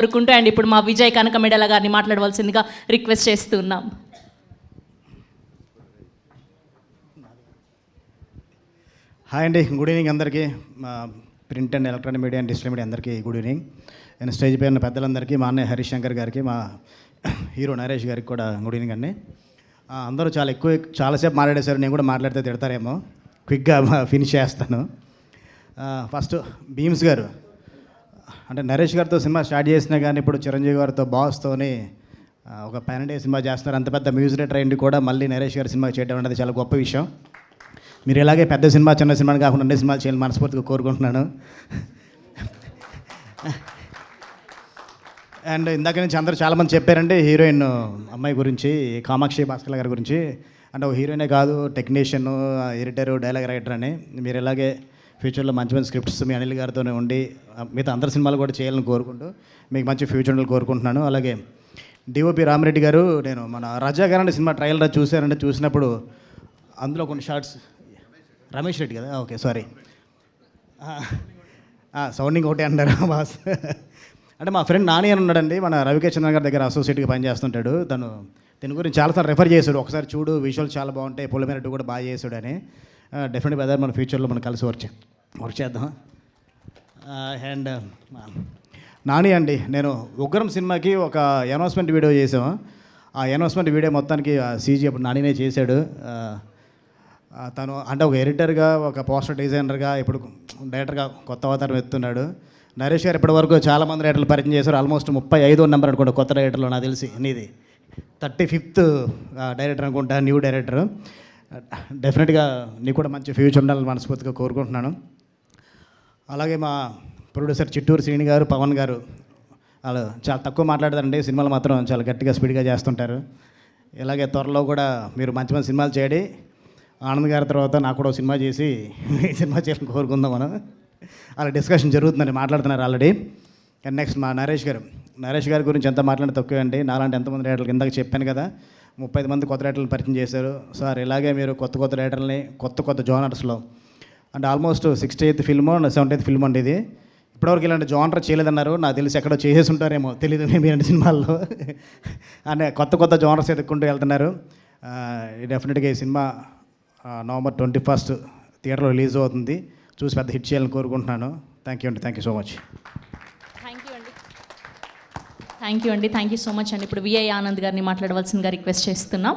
కోరుకుంటూ అండ్ ఇప్పుడు మా విజయ్ కనకమెడల గారిని మాట్లాడవలసిందిగా రిక్వెస్ట్ చేస్తున్నాం. హాయ్ అండి, గుడ్ ఈవినింగ్ అందరికీ. మా print and electronic media and digital media అందరికీ గుడ్ ఈవినింగ్. నేను స్టేజ్ పై ఉన్న పెద్దలందరికీ, మా అన్నయ్య హరీష్ శంకర్ గారికి, మా హీరో నరేష్ గారికి కూడా గుడ్ ఈవినింగ్ అండి. అందరూ చాలాసేపు మాట్లాడేశారు, నేను కూడా మాట్లాడితే తిడతారేమో, క్విక్గా ఫినిష్ చేస్తాను. ఫస్ట్ భీమ్స్ గారు, అంటే నరేష్ గారితో సినిమా స్టార్ట్ చేసినా కానీ ఇప్పుడు చిరంజీవి గారితో బాస్తోని ఒక పాన్ ఇండియా సినిమా చేస్తున్నారు. అంత పెద్ద మ్యూజిక్ డైరెక్టర్ అయింది కూడా మళ్ళీ నరేష్ గారి సినిమా చేయడం అనేది చాలా గొప్ప విషయం. మీరు ఇలాగే పెద్ద సినిమా చిన్న సినిమాని కాకుండా అన్ని సినిమాలు చేయాలని మనస్ఫూర్తిగా కోరుకుంటున్నాను. అండ్ ఇందాక నుంచి అందరూ చాలామంది చెప్పారండి హీరోయిన్ అమ్మాయి గురించి, కామాక్షి భాస్కర్ గారి గురించి. అంటే ఒక హీరోయినే కాదు, టెక్నీషియన్, ఎడిటర్, డైలాగ్ రైటర్ అని. మీరు ఇలాగే ఫ్యూచర్లో మంచి మంచి స్క్రిప్ట్స్ మీ అనిల్ గారితోనే ఉండి మిగతా అందరి సినిమాలు కూడా చేయాలని కోరుకుంటూ మీకు మంచి ఫ్యూచర్ కోరుకుంటున్నాను. అలాగే డిఓపి రామిరెడ్డి గారు, నేను మన రజా గారు సినిమా ట్రయల్ చూశానంటే, చూసినప్పుడు అందులో కొన్ని షార్ట్స్, రమేష్ రెడ్డి కదా, ఓకే సారీ, సౌండింగ్ ఒకటే అంటారు బాస్. అంటే మా ఫ్రెండ్ నాని అని ఉన్నాడండి, మన రవికే చంద్ర గారి దగ్గర అసోసియేట్గా పనిచేస్తుంటాడు. దీని గురించి చాలాసార్లు రెఫర్ చేశాడు, ఒకసారి చూడు విజువల్ చాలా బాగుంటాయి, పొలిమేరట్టు కూడా బాగా చేశాడు అని. డెఫినెట్గా అదే మన ఫ్యూచర్లో మనం కలిసి వర్క్ చేద్దాం. అండ్ నాని అండి, నేను ఉగ్రం సినిమాకి ఒక అనౌన్స్మెంట్ వీడియో చేసాము. ఆ అనౌన్స్మెంట్ వీడియో మొత్తానికి సీజీ అప్పుడు నానినే చేశాడు. తను అంటే ఒక ఎడిటర్గా, ఒక పోస్టర్ డిజైనర్గా, ఇప్పుడు డైరెక్టర్గా కొత్త అవతారం ఎత్తున్నాడు. నరేష్ గారు ఇప్పటివరకు చాలామంది రైటర్లు పరిచయం చేశారు. ఆల్మోస్ట్ 35వ నెంబర్ అనుకుంటా కొత్త డైరెక్టర్లో, నాకు తెలిసి నీది 35th డైరెక్టర్ అనుకుంటా, న్యూ డైరెక్టర్. డెఫినెట్గా నీకు కూడా మంచి ఫ్యూచర్ ఉండాలని మనస్ఫూర్తిగా కోరుకుంటున్నాను. అలాగే మా ప్రొడ్యూసర్ చిట్టూరు శ్రీని గారు, పవన్ గారు, వాళ్ళు చాలా తక్కువ మాట్లాడతారండి, సినిమాలు మాత్రం చాలా గట్టిగా స్పీడ్గా చేస్తుంటారు. ఇలాగే త్వరలో కూడా మీరు మంచి మంచి సినిమాలు చేయండి. ఆనంద్ గారి తర్వాత నాకు కూడా సినిమా చేసి సినిమా చేయాలని కోరుకుందాం మనం. అలా డిస్కషన్ జరుగుతుందని మాట్లాడుతున్నారు ఆల్రెడీ. అండ్ నెక్స్ట్ మా నరేష్ గారి గురించి ఎంత మాట్లాడితే తక్కువే అండి. నాలాంటి ఎంతమంది రైటర్లు ఇందాక చెప్పాను కదా, 35 మంది కొత్త రైటర్లను పరిచయం చేశారు సార్. ఇలాగే మీరు కొత్త రైటర్లని కొత్త జోనర్స్లో, అంటే ఆల్మోస్ట్ 68th ఫిల్మో 70th ఫిల్మ్ అండి ఇది. ఇప్పటివరకు ఇలాంటి జోనర్ చేయలేదన్నారు, నాకు తెలిసి ఎక్కడో చేసేసి ఉంటారేమో తెలియదు మేము ఇలాంటి సినిమాల్లో. అంటే కొత్త జోనర్స్ ఎదుర్కొంటూ వెళ్తున్నారు. డెఫినెట్గా ఈ సినిమా November 21st థియేటర్లో రిలీజ్ అవుతుంది. చూసి పెద్ద హిట్ చేయాలని కోరుకుంటున్నాను. Thank you so much. Thank you so much అండి. ఇప్పుడు విఐ ఆనంద్ గారిని మాట్లాడవలసిందిగా రిక్వెస్ట్ చేస్తున్నాం.